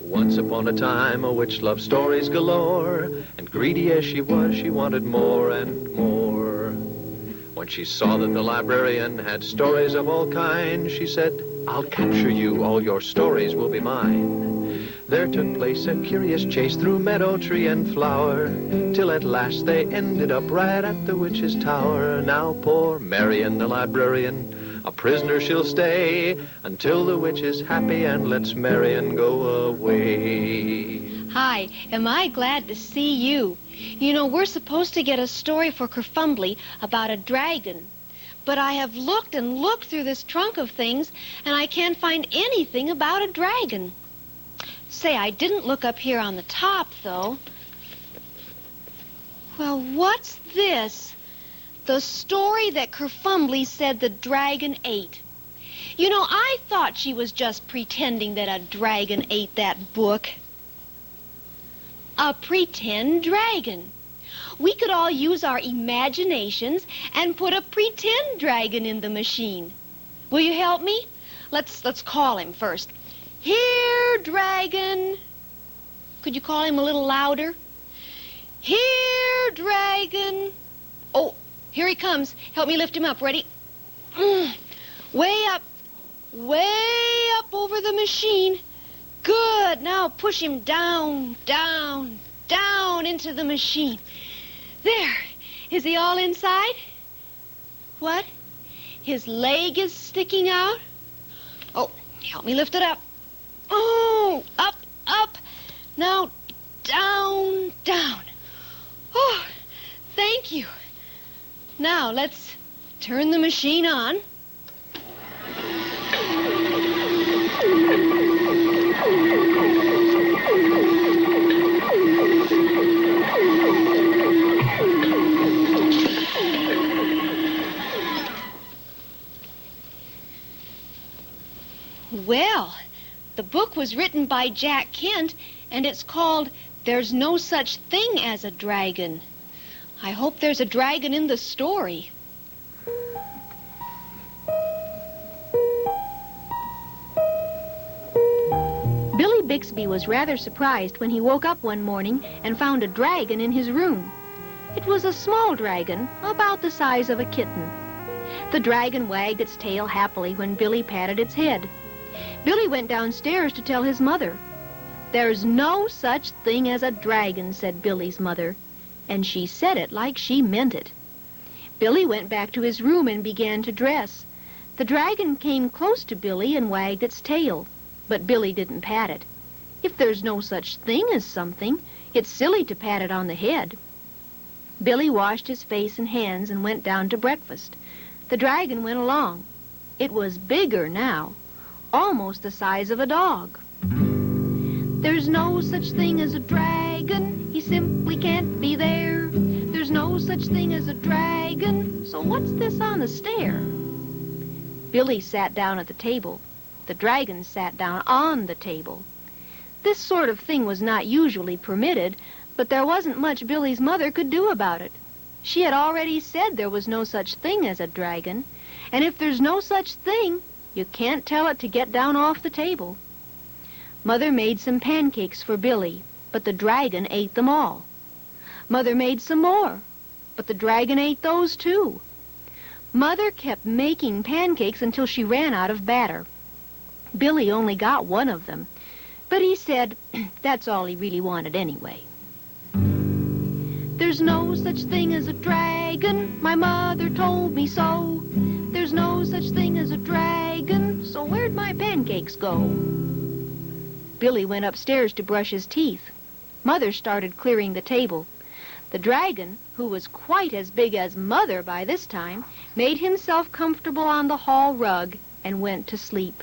Once upon a time, a witch loved stories galore, and greedy as she was, she wanted more and more. When she saw that the librarian had stories of all kinds, she said, "I'll capture you, all your stories will be mine." There took place a curious chase through meadow, tree, and flower, till at last they ended up right at the witch's tower. Now poor Marian the librarian, a prisoner she'll stay, until the witch is happy and lets Marian go away. Hi, am I glad to see you. You know, we're supposed to get a story for Kerfumbly about a dragon. But I have looked and looked through this trunk of things, and I can't find anything about a dragon. Say, I didn't look up here on the top, though. Well, what's this? The story that Kerfumbly said the dragon ate. You know, I thought she was just pretending that a dragon ate that book. A pretend dragon. We could all use our imaginations and put a pretend dragon in the machine. Will you help me? Let's call him first. Here, dragon. Could you call him a little louder? Here, dragon. Oh, here he comes. Help me lift him up. Ready? Way up over the machine. Good. Now push him down, down, down into the machine. There. Is he all inside? What? His leg is sticking out? Oh, help me lift it up. Oh, up, up. Now, down, down. Oh, thank you. Now, let's turn the machine on. Well, the book was written by Jack Kent, and it's called There's No Such Thing as a Dragon. I hope there's a dragon in the story. Billy Bixby was rather surprised when he woke up one morning and found a dragon in his room. It was a small dragon, about the size of a kitten. The dragon wagged its tail happily when Billy patted its head. Billy went downstairs to tell his mother. "There's no such thing as a dragon," said Billy's mother, and she said it like she meant it. Billy went back to his room and began to dress. The dragon came close to Billy and wagged its tail, but Billy didn't pat it. If there's no such thing as something, it's silly to pat it on the head. Billy washed his face and hands and went down to breakfast. The dragon went along. It was bigger now, almost the size of a dog. "There's no such thing as a dragon. He simply can't be there. There's no such thing as a dragon. So what's this on the stair?" Billy sat down at the table. The dragon sat down on the table. This sort of thing was not usually permitted, but there wasn't much Billy's mother could do about it. She had already said there was no such thing as a dragon, and if there's no such thing, you can't tell it to get down off the table. Mother made some pancakes for Billy, but the dragon ate them all. Mother made some more, but the dragon ate those too. Mother kept making pancakes until she ran out of batter. Billy only got one of them, but he said that's all he really wanted anyway. "There's no such thing as a dragon. My mother told me so. There's no such thing as a dragon. So where'd my pancakes go?" Billy went upstairs to brush his teeth. Mother started clearing the table. The dragon, who was quite as big as Mother by this time, made himself comfortable on the hall rug and went to sleep.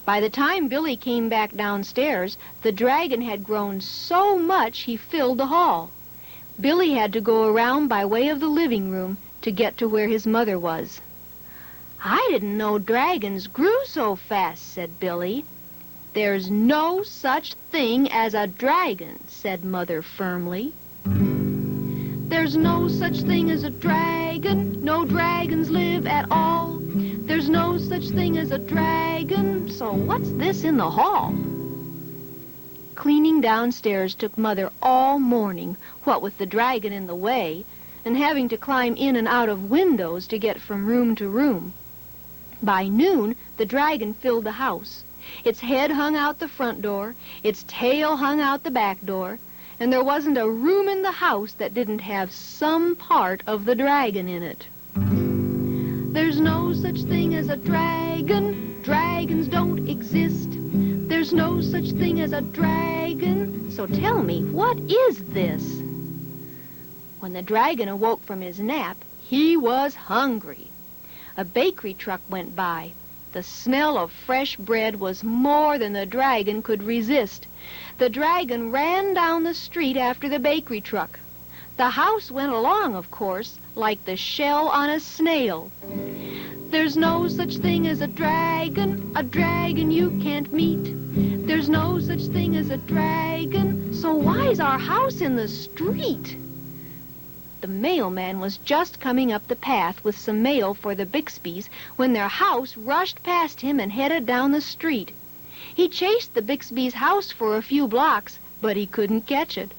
By the time Billy came back downstairs, the dragon had grown so much he filled the hall. Billy had to go around by way of the living room to get to where his mother was. "I didn't know dragons grew so fast," said Billy. "There's no such thing as a dragon," said Mother firmly. "There's no such thing as a dragon. No dragons live at all. There's no such thing as a dragon. So what's this in the hall?" Cleaning downstairs took Mother all morning, what with the dragon in the way, and having to climb in and out of windows to get from room to room. By noon, the dragon filled the house. Its head hung out the front door, its tail hung out the back door, and there wasn't a room in the house that didn't have some part of the dragon in it. There's no such thing as a dragon. Dragons don't exist. There's no such thing as a dragon. So tell me, what is this? When the dragon awoke from his nap, he was hungry. A bakery truck went by. The smell of fresh bread was more than the dragon could resist. The dragon ran down the street after the bakery truck. The house went along, of course, like the shell on a snail. There's no such thing as a dragon you can't meet. There's no such thing as a dragon, so why's our house in the street? The mailman was just coming up the path with some mail for the Bixbys when their house rushed past him and headed down the street. He chased the Bixbys' house for a few blocks, but he couldn't catch it.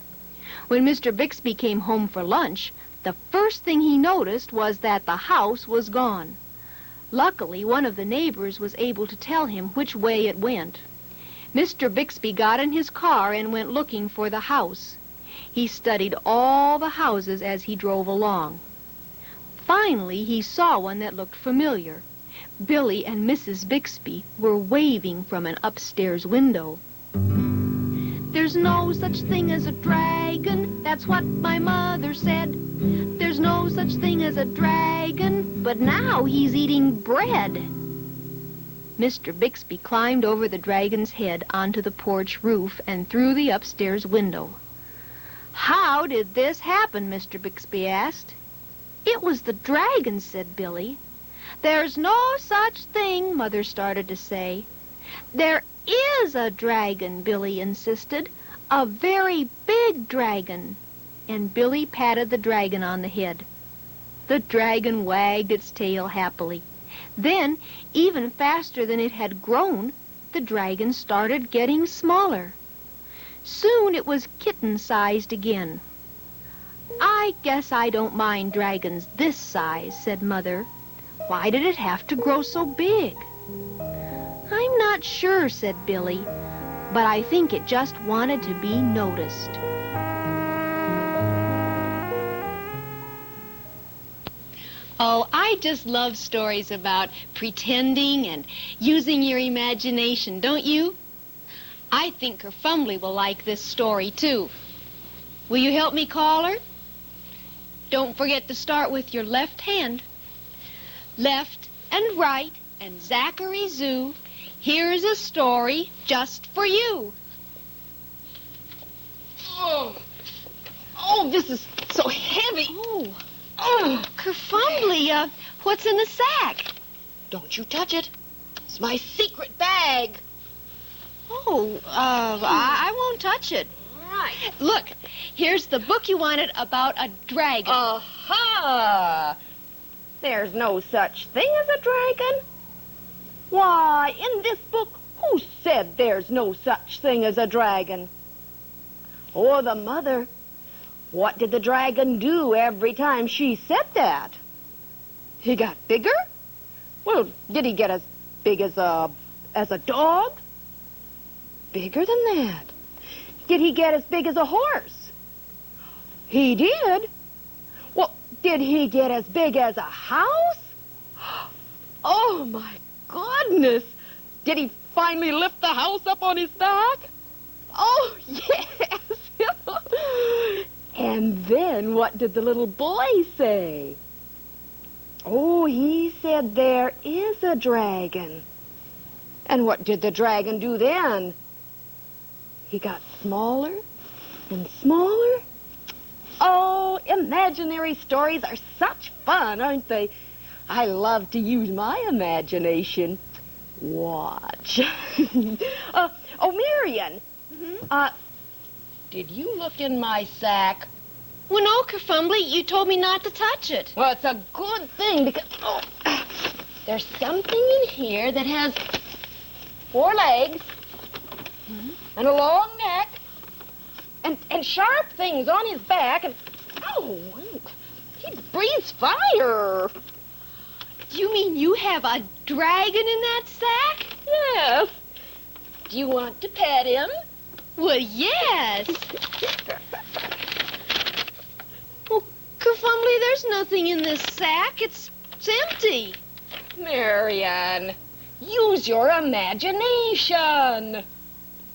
When Mr. Bixby came home for lunch, the first thing he noticed was that the house was gone. Luckily, one of the neighbors was able to tell him which way it went. Mr. Bixby got in his car and went looking for the house. He studied all the houses as he drove along. Finally, he saw one that looked familiar. Billy and Mrs. Bixby were waving from an upstairs window. There's no such thing as a dragon, that's what my mother said. There's no such thing as a dragon, but now he's eating bread. Mr. Bixby climbed over the dragon's head onto the porch roof and through the upstairs window. How did this happen, Mr. Bixby asked. It was the dragon, said Billy. There's no such thing, Mother started to say. There is a dragon, Billy insisted. A very big dragon. And Billy patted the dragon on the head. The dragon wagged its tail happily. Then, even faster than it had grown, the dragon started getting smaller. Soon it was kitten-sized again. I guess I don't mind dragons this size, said Mother. Why did it have to grow so big? I'm not sure, said Billy, but I think it just wanted to be noticed. Oh, I just love stories about pretending and using your imagination, don't you? I think Kerfumbly will like this story, too. Will you help me call her? Don't forget to start with your left hand. Left and right and Zachary Zoo, here's a story just for you. Oh, this is so heavy. Oh, Kerfumbly, what's in the sack? Don't you touch it. It's my secret bag. Oh, I won't touch it. Right. Look, here's the book you wanted about a dragon. Aha! There's no such thing as a dragon. Why, in this book, who said there's no such thing as a dragon? Or the mother. What did the dragon do every time she said that? He got bigger? Well, did he get as big as a dog? Bigger than that. Did he get as big as a horse? He did. Well, did he get as big as a house? Oh, my goodness. Did he finally lift the house up on his back? Oh, yes. And then what did the little boy say? Oh, he said there is a dragon. And what did the dragon do then? He got smaller and smaller. Oh, imaginary stories are such fun, aren't they? I love to use my imagination. Watch. Marion. Did you look in my sack? Well, no, Kerfumbly, you told me not to touch it. Well, it's a good thing because there's something in here that has 4 legs and a long neck and sharp things on his back and, oh, he breathes fire. You mean you have a dragon in that sack? Yes. Do you want to pet him? Well, yes. Well, Kerfumbly, there's nothing in this sack. It's empty. Marian, use your imagination.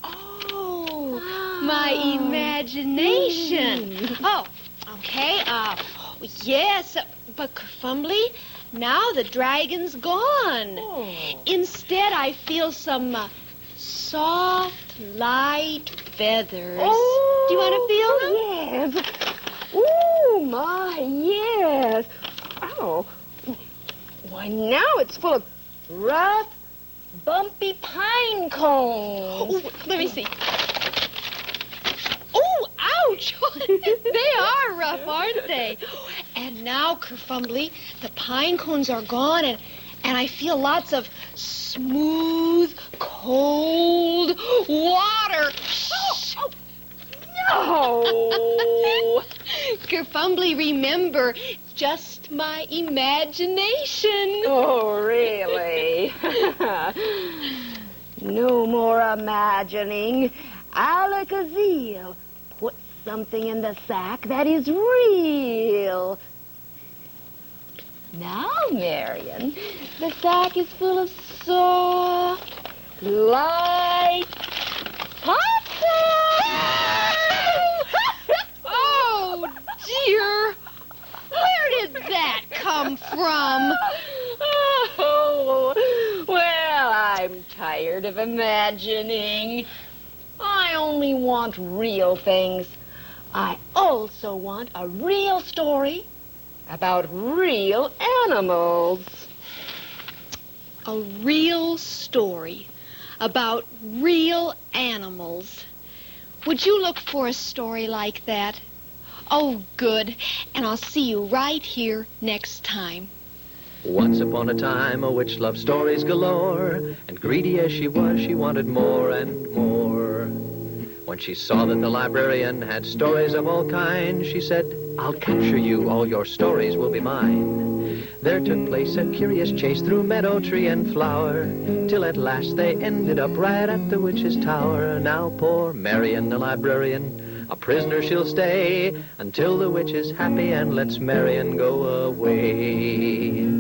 Oh, my imagination. Oh, okay. Yes, but Kerfumbly, now the dragon's gone. Oh. Instead, I feel some soft, light feathers. Oh, do you want to feel them? Yes. Oh, my, yes. Oh. Why, now it's full of rough, bumpy pine cones. Oh, let me see. Oh, ouch! They are rough, aren't they? And now, Kerfumbly, the pine cones are gone, and I feel lots of smooth, cold water. No! Kerfumbly, remember, just my imagination. Oh, really? No more imagining. Alakazeel, put something in the sack that is real. Now, Marian, the sack is full of soft, light potshells. Oh, dear. Where did that come from? Oh, well, I'm tired of imagining. I only want real things. I also want a real story about real animals. A real story about real animals. Would you look for a story like that? Oh, good. And I'll see you right here next time. Once upon a time, a witch loved stories galore, and greedy as she was, she wanted more and more. When she saw that the librarian had stories of all kinds, she said, "I'll capture you, all your stories will be mine." There took place a curious chase through meadow, tree, and flower, till at last they ended up right at the witch's tower. Now poor Marian, the librarian, a prisoner she'll stay, until the witch is happy and lets Marian go away.